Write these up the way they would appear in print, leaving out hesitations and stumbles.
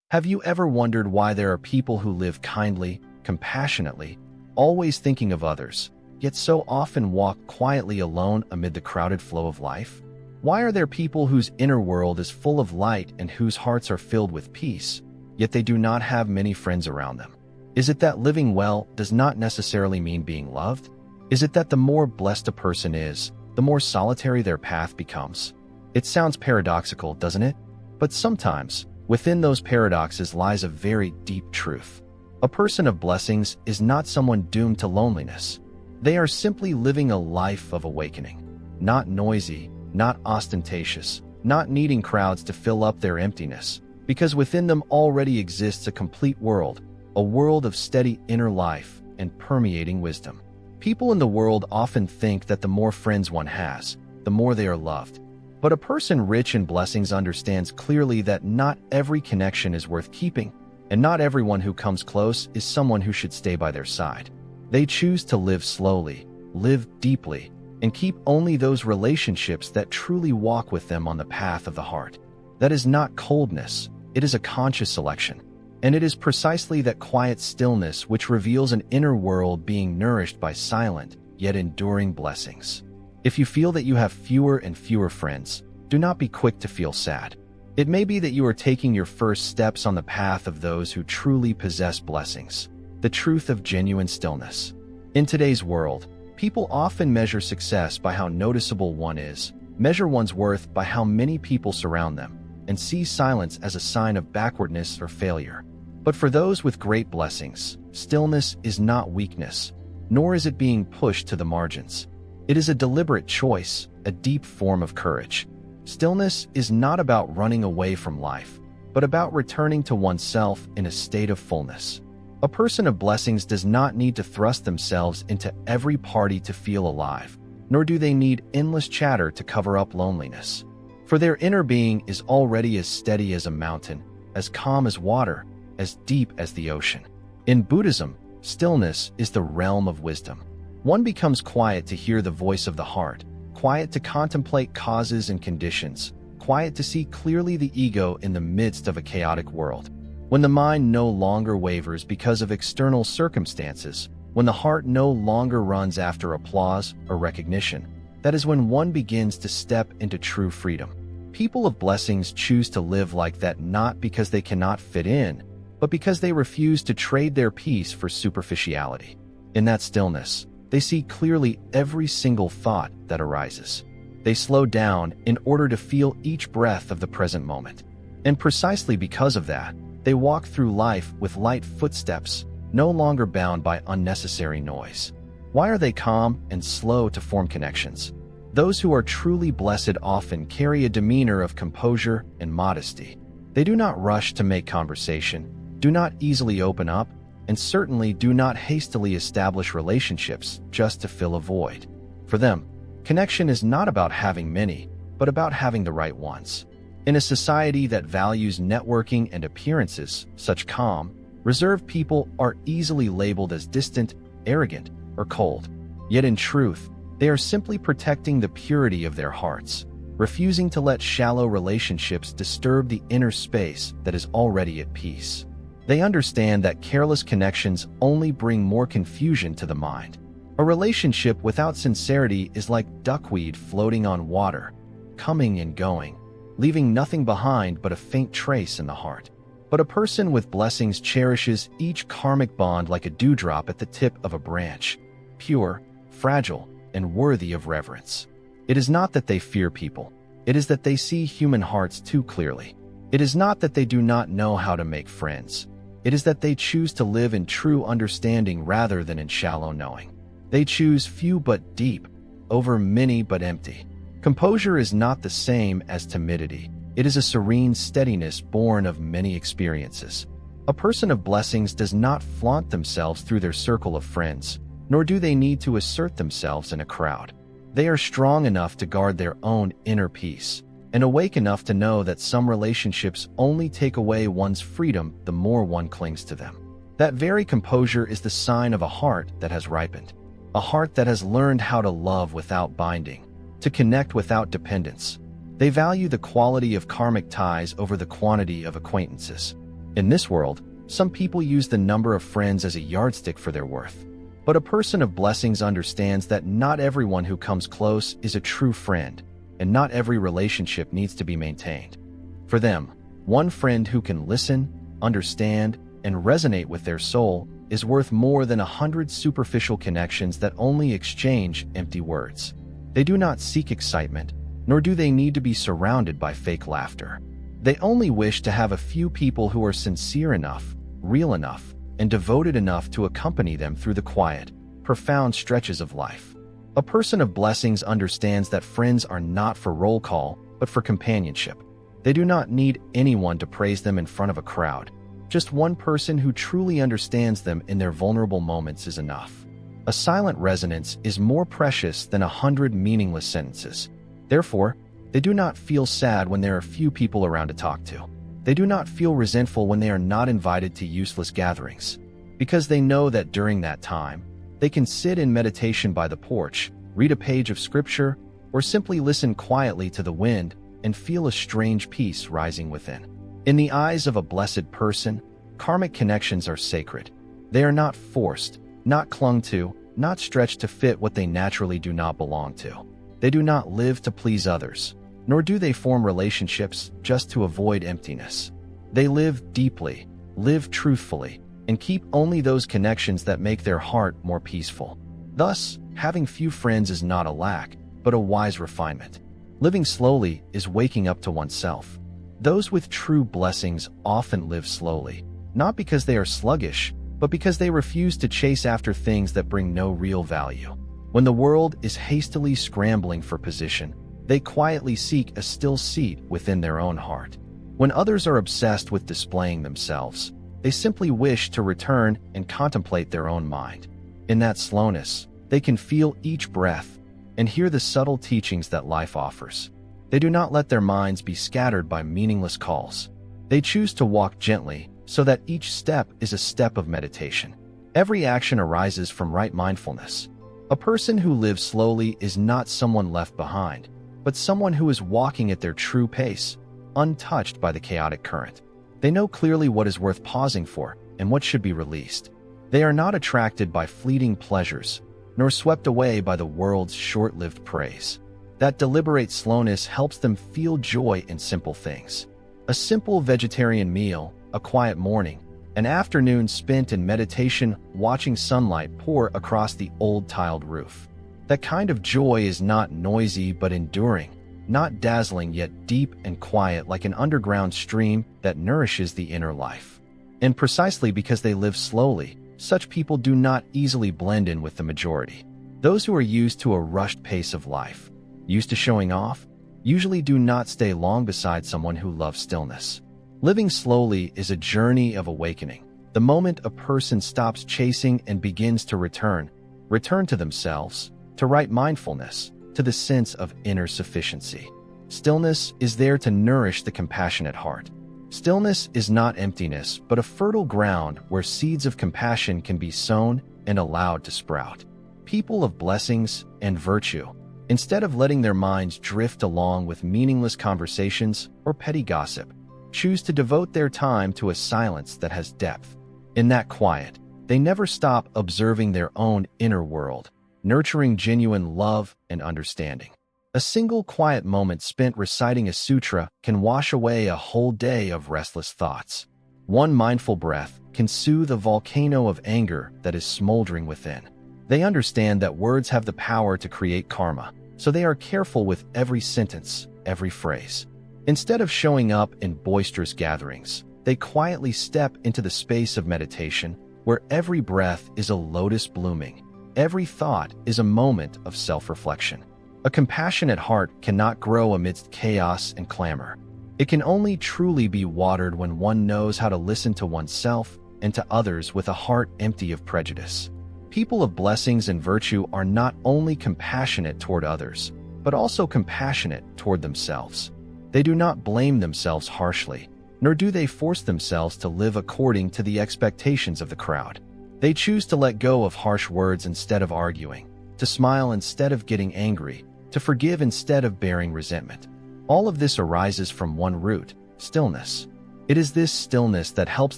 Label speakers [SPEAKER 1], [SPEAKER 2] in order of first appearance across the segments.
[SPEAKER 1] Have you ever wondered why there are people who live kindly, compassionately, always thinking of others, yet so often walk quietly alone amid the crowded flow of life? Why are there people whose inner world is full of light and whose hearts are filled with peace, yet they do not have many friends around them? Is it that living well does not necessarily mean being loved? Is it that the more blessed a person is, the more solitary their path becomes? It sounds paradoxical, doesn't it? But sometimes, within those paradoxes lies a very deep truth. A person of blessings is not someone doomed to loneliness. They are simply living a life of awakening. Not noisy, not ostentatious, not needing crowds to fill up their emptiness, because within them already exists a complete world, a world of steady inner life and permeating wisdom. People in the world often think that the more friends one has, the more they are loved. But a person rich in blessings understands clearly that not every connection is worth keeping, and not everyone who comes close is someone who should stay by their side. They choose to live slowly, live deeply, and keep only those relationships that truly walk with them on the path of the heart. That is not coldness, it is a conscious selection. And it is precisely that quiet stillness which reveals an inner world being nourished by silent, yet enduring blessings. If you feel that you have fewer and fewer friends, do not be quick to feel sad. It may be that you are taking your first steps on the path of those who truly possess blessings, the truth of genuine stillness. In today's world, people often measure success by how noticeable one is, measure one's worth by how many people surround them, and see silence as a sign of backwardness or failure. But for those with great blessings, stillness is not weakness, nor is it being pushed to the margins. It is a deliberate choice, a deep form of courage. Stillness is not about running away from life, but about returning to oneself in a state of fullness. A person of blessings does not need to thrust themselves into every party to feel alive, nor do they need endless chatter to cover up loneliness. For their inner being is already as steady as a mountain, as calm as water, as deep as the ocean. In Buddhism, stillness is the realm of wisdom. One becomes quiet to hear the voice of the heart, quiet to contemplate causes and conditions, quiet to see clearly the ego in the midst of a chaotic world. When the mind no longer wavers because of external circumstances, when the heart no longer runs after applause or recognition, that is when one begins to step into true freedom. People of blessings choose to live like that not because they cannot fit in, but because they refuse to trade their peace for superficiality. In that stillness, they see clearly every single thought that arises. They slow down in order to feel each breath of the present moment. And precisely because of that, they walk through life with light footsteps, no longer bound by unnecessary noise. Why are they calm and slow to form connections? Those who are truly blessed often carry a demeanor of composure and modesty. They do not rush to make conversation, do not easily open up, and certainly do not hastily establish relationships just to fill a void. For them, connection is not about having many, but about having the right ones. In a society that values networking and appearances, such calm, reserved people are easily labeled as distant, arrogant, or cold. Yet in truth, they are simply protecting the purity of their hearts, refusing to let shallow relationships disturb the inner space that is already at peace. They understand that careless connections only bring more confusion to the mind. A relationship without sincerity is like duckweed floating on water, coming and going, leaving nothing behind but a faint trace in the heart. But a person with blessings cherishes each karmic bond like a dewdrop at the tip of a branch, pure, fragile, and worthy of reverence. It is not that they fear people. It is that they see human hearts too clearly. It is not that they do not know how to make friends. It is that they choose to live in true understanding rather than in shallow knowing. They choose few but deep, over many but empty. Composure is not the same as timidity. It is a serene steadiness born of many experiences. A person of blessings does not flaunt themselves through their circle of friends, nor do they need to assert themselves in a crowd. They are strong enough to guard their own inner peace, and awake enough to know that some relationships only take away one's freedom the more one clings to them. That very composure is the sign of a heart that has ripened, a heart that has learned how to love without binding, to connect without dependence. They value the quality of karmic ties over the quantity of acquaintances. In this world, some people use the number of friends as a yardstick for their worth. But a person of blessings understands that not everyone who comes close is a true friend, and not every relationship needs to be maintained. For them, one friend who can listen, understand, and resonate with their soul is worth more than 100 superficial connections that only exchange empty words. They do not seek excitement, nor do they need to be surrounded by fake laughter. They only wish to have a few people who are sincere enough, real enough, and devoted enough to accompany them through the quiet, profound stretches of life. A person of blessings understands that friends are not for roll call, but for companionship. They do not need anyone to praise them in front of a crowd. Just one person who truly understands them in their vulnerable moments is enough. A silent resonance is more precious than 100 meaningless sentences. Therefore, they do not feel sad when there are few people around to talk to. They do not feel resentful when they are not invited to useless gatherings, because they know that during that time, they can sit in meditation by the porch, read a page of scripture, or simply listen quietly to the wind and feel a strange peace rising within. In the eyes of a blessed person, karmic connections are sacred. They are not forced, not clung to, not stretched to fit what they naturally do not belong to. They do not live to please others, nor do they form relationships just to avoid emptiness. They live deeply, live truthfully, and keep only those connections that make their heart more peaceful. Thus, having few friends is not a lack, but a wise refinement. Living slowly is waking up to oneself. Those with true blessings often live slowly, not because they are sluggish, but because they refuse to chase after things that bring no real value. When the world is hastily scrambling for position, they quietly seek a still seat within their own heart. When others are obsessed with displaying themselves, they simply wish to return and contemplate their own mind. In that slowness, they can feel each breath and hear the subtle teachings that life offers. They do not let their minds be scattered by meaningless calls. They choose to walk gently so that each step is a step of meditation. Every action arises from right mindfulness. A person who lives slowly is not someone left behind, but someone who is walking at their true pace, untouched by the chaotic current. They know clearly what is worth pausing for and what should be released. They are not attracted by fleeting pleasures, nor swept away by the world's short-lived praise. That deliberate slowness helps them feel joy in simple things. A simple vegetarian meal, a quiet morning, an afternoon spent in meditation watching sunlight pour across the old tiled roof. That kind of joy is not noisy but enduring, not dazzling yet deep and quiet like an underground stream that nourishes the inner life. And precisely because they live slowly, such people do not easily blend in with the majority. Those who are used to a rushed pace of life, used to showing off, usually do not stay long beside someone who loves stillness. Living slowly is a journey of awakening. The moment a person stops chasing and begins to return to themselves, to right mindfulness, to the sense of inner sufficiency. Stillness is there to nourish the compassionate heart. Stillness is not emptiness, but a fertile ground where seeds of compassion can be sown and allowed to sprout. People of blessings and virtue, instead of letting their minds drift along with meaningless conversations or petty gossip, choose to devote their time to a silence that has depth. In that quiet, they never stop observing their own inner world, nurturing genuine love and understanding. A single quiet moment spent reciting a sutra can wash away a whole day of restless thoughts. One mindful breath can soothe a volcano of anger that is smoldering within. They understand that words have the power to create karma, so they are careful with every sentence, every phrase. Instead of showing up in boisterous gatherings, they quietly step into the space of meditation, where every breath is a lotus blooming. Every thought is a moment of self-reflection. A compassionate heart cannot grow amidst chaos and clamor. It can only truly be watered when one knows how to listen to oneself and to others with a heart empty of prejudice. People of blessings and virtue are not only compassionate toward others, but also compassionate toward themselves. They do not blame themselves harshly, nor do they force themselves to live according to the expectations of the crowd. They choose to let go of harsh words instead of arguing, to smile instead of getting angry, to forgive instead of bearing resentment. All of this arises from one root, stillness. It is this stillness that helps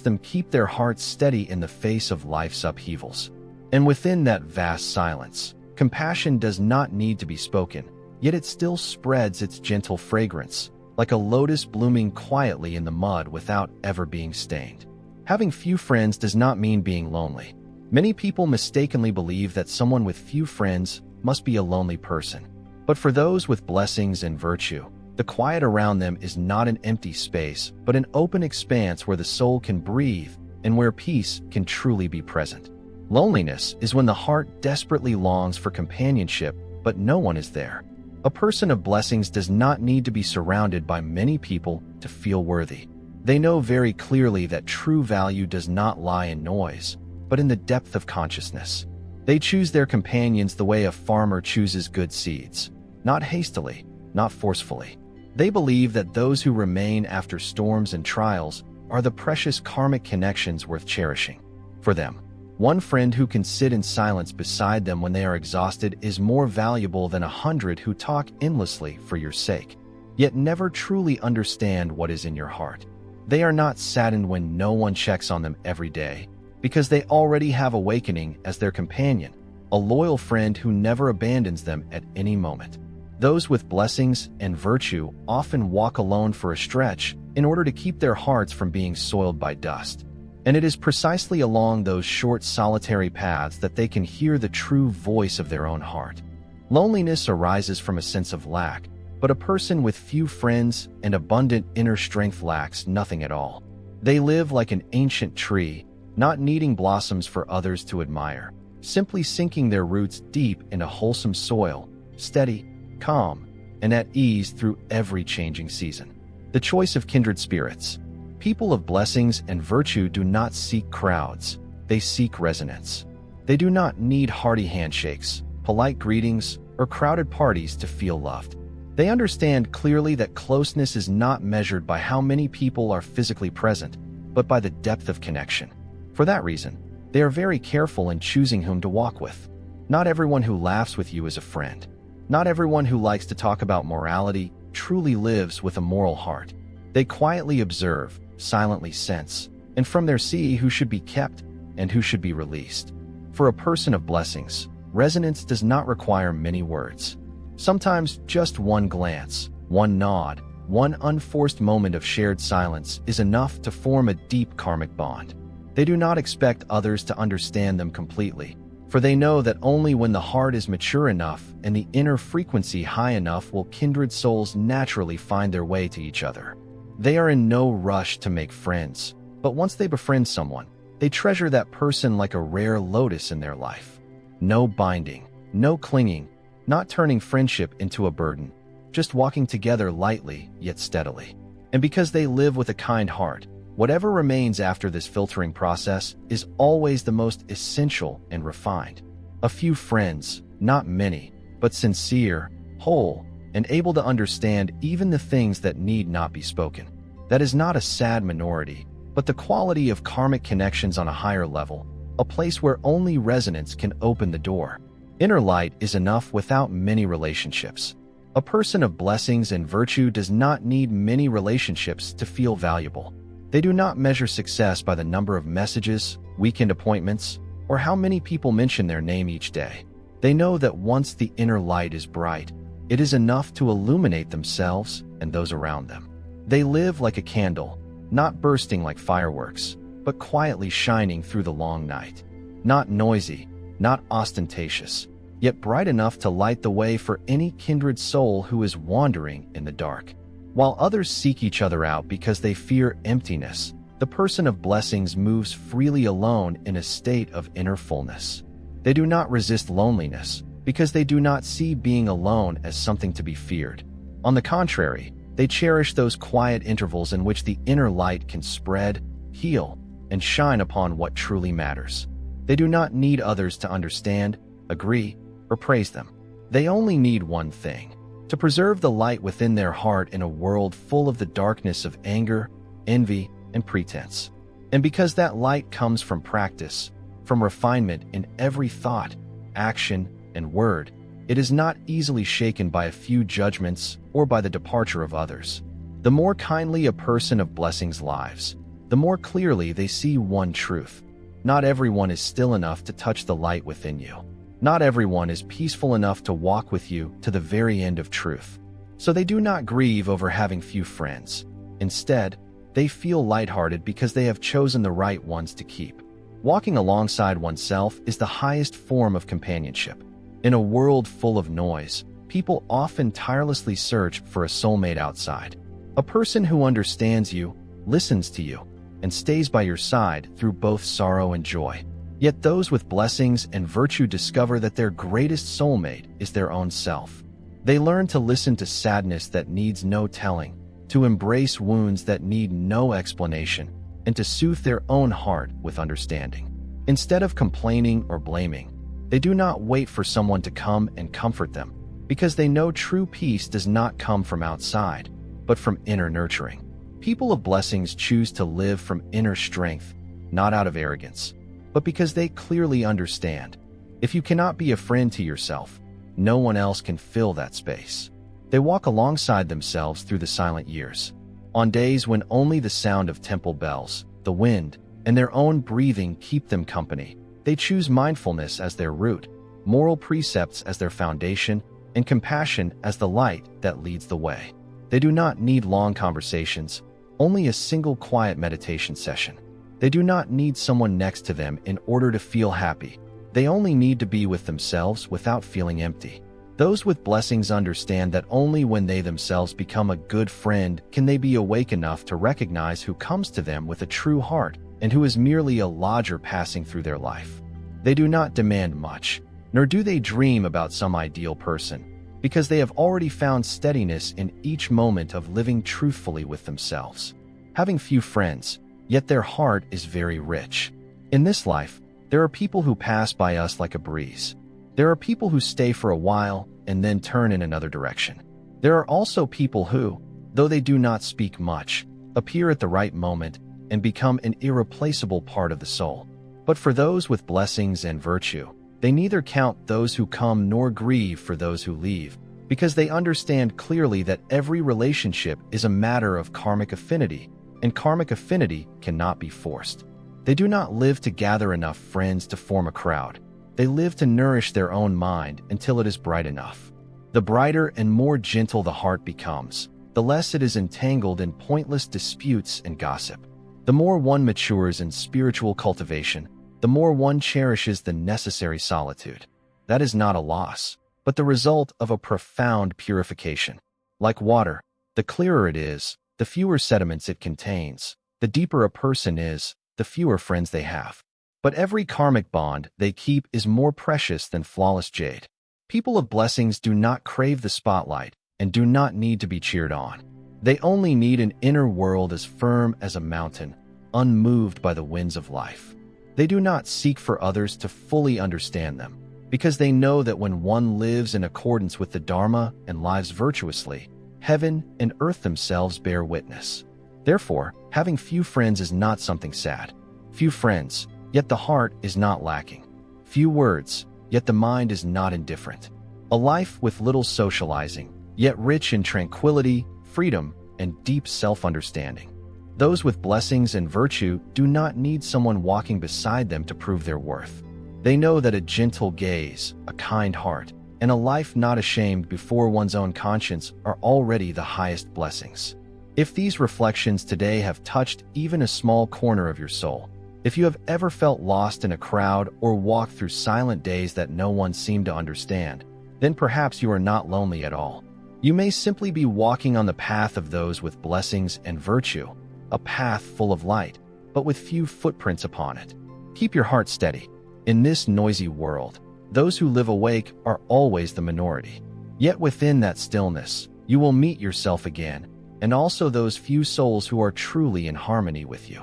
[SPEAKER 1] them keep their hearts steady in the face of life's upheavals. And within that vast silence, compassion does not need to be spoken, yet it still spreads its gentle fragrance, like a lotus blooming quietly in the mud without ever being stained. Having few friends does not mean being lonely. Many people mistakenly believe that someone with few friends must be a lonely person. But for those with blessings and virtue, the quiet around them is not an empty space, but an open expanse where the soul can breathe and where peace can truly be present. Loneliness is when the heart desperately longs for companionship, but no one is there. A person of blessings does not need to be surrounded by many people to feel worthy. They know very clearly that true value does not lie in noise, but in the depth of consciousness. They choose their companions the way a farmer chooses good seeds, not hastily, not forcefully. They believe that those who remain after storms and trials are the precious karmic connections worth cherishing. For them, one friend who can sit in silence beside them when they are exhausted is more valuable than 100 who talk endlessly for your sake, yet never truly understand what is in your heart. They are not saddened when no one checks on them every day, because they already have awakening as their companion, a loyal friend who never abandons them at any moment. Those with blessings and virtue often walk alone for a stretch in order to keep their hearts from being soiled by dust. And it is precisely along those short solitary paths that they can hear the true voice of their own heart. Loneliness arises from a sense of lack, but a person with few friends and abundant inner strength lacks nothing at all. They live like an ancient tree, not needing blossoms for others to admire, simply sinking their roots deep in a wholesome soil, steady, calm, and at ease through every changing season. The choice of kindred spirits. People of blessings and virtue do not seek crowds, they seek resonance. They do not need hearty handshakes, polite greetings, or crowded parties to feel loved. They understand clearly that closeness is not measured by how many people are physically present, but by the depth of connection. For that reason, they are very careful in choosing whom to walk with. Not everyone who laughs with you is a friend. Not everyone who likes to talk about morality truly lives with a moral heart. They quietly observe, silently sense, and from there see who should be kept and who should be released. For a person of blessings, resonance does not require many words. Sometimes just one glance, one nod, one unforced moment of shared silence is enough to form a deep karmic bond. They do not expect others to understand them completely, for they know that only when the heart is mature enough and the inner frequency high enough will kindred souls naturally find their way to each other. They are in no rush to make friends, but once they befriend someone, they treasure that person like a rare lotus in their life. No binding, no clinging, not turning friendship into a burden, just walking together lightly yet steadily. And because they live with a kind heart, whatever remains after this filtering process is always the most essential and refined. A few friends, not many, but sincere, whole, and able to understand even the things that need not be spoken. That is not a sad minority, but the quality of karmic connections on a higher level, a place where only resonance can open the door. Inner light is enough without many relationships. A person of blessings and virtue does not need many relationships to feel valuable. They do not measure success by the number of messages, weekend appointments, or how many people mention their name each day. They know that once the inner light is bright, it is enough to illuminate themselves and those around them. They live like a candle, not bursting like fireworks, but quietly shining through the long night. Not noisy, not ostentatious, yet bright enough to light the way for any kindred soul who is wandering in the dark. While others seek each other out because they fear emptiness, the person of blessings moves freely alone in a state of inner fullness. They do not resist loneliness because they do not see being alone as something to be feared. On the contrary, they cherish those quiet intervals in which the inner light can spread, heal, and shine upon what truly matters. They do not need others to understand, agree, or praise them. They only need one thing: to preserve the light within their heart in a world full of the darkness of anger, envy, and pretense. And because that light comes from practice, from refinement in every thought, action, and word, it is not easily shaken by a few judgments or by the departure of others. The more kindly a person of blessings lives, the more clearly they see one truth. Not everyone is still enough to touch the light within you. Not everyone is peaceful enough to walk with you to the very end of truth. So they do not grieve over having few friends. Instead, they feel lighthearted because they have chosen the right ones to keep. Walking alongside oneself is the highest form of companionship. In a world full of noise, people often tirelessly search for a soulmate outside. A person who understands you, listens to you, and stays by your side through both sorrow and joy. Yet those with blessings and virtue discover that their greatest soulmate is their own self. They learn to listen to sadness that needs no telling, to embrace wounds that need no explanation, and to soothe their own heart with understanding. Instead of complaining or blaming, they do not wait for someone to come and comfort them, because they know true peace does not come from outside, but from inner nurturing. People of blessings choose to live from inner strength, not out of arrogance, but because they clearly understand. If you cannot be a friend to yourself, no one else can fill that space. They walk alongside themselves through the silent years. On days when only the sound of temple bells, the wind, and their own breathing keep them company, they choose mindfulness as their root, moral precepts as their foundation, and compassion as the light that leads the way. They do not need long conversations, only a single quiet meditation session. They do not need someone next to them in order to feel happy. They only need to be with themselves without feeling empty. Those with blessings understand that only when they themselves become a good friend can they be awake enough to recognize who comes to them with a true heart and who is merely a lodger passing through their life. They do not demand much, nor do they dream about some ideal person, because they have already found steadiness in each moment of living truthfully with themselves. Having few friends, yet their heart is very rich. In this life, there are people who pass by us like a breeze. There are people who stay for a while and then turn in another direction. There are also people who, though they do not speak much, appear at the right moment and become an irreplaceable part of the soul. But for those with blessings and virtue, they neither count those who come nor grieve for those who leave, because they understand clearly that every relationship is a matter of karmic affinity, and karmic affinity cannot be forced. They do not live to gather enough friends to form a crowd. They live to nourish their own mind until it is bright enough. The brighter and more gentle the heart becomes, the less it is entangled in pointless disputes and gossip. The more one matures in spiritual cultivation, the more one cherishes the necessary solitude. That is not a loss, but the result of a profound purification. Like water, the clearer it is, the fewer sediments it contains. The deeper a person is, the fewer friends they have. But every karmic bond they keep is more precious than flawless jade. People of blessings do not crave the spotlight and do not need to be cheered on. They only need an inner world as firm as a mountain, unmoved by the winds of life. They do not seek for others to fully understand them, because they know that when one lives in accordance with the Dharma and lives virtuously, heaven and earth themselves bear witness. Therefore, having few friends is not something sad. Few friends, yet the heart is not lacking. Few words, yet the mind is not indifferent. A life with little socializing, yet rich in tranquility, freedom, and deep self-understanding. Those with blessings and virtue do not need someone walking beside them to prove their worth. They know that a gentle gaze, a kind heart, and a life not ashamed before one's own conscience are already the highest blessings. If these reflections today have touched even a small corner of your soul, if you have ever felt lost in a crowd or walked through silent days that no one seemed to understand, then perhaps you are not lonely at all. You may simply be walking on the path of those with blessings and virtue, a path full of light, but with few footprints upon it. Keep your heart steady. In this noisy world, those who live awake are always the minority. Yet within that stillness, you will meet yourself again, and also those few souls who are truly in harmony with you.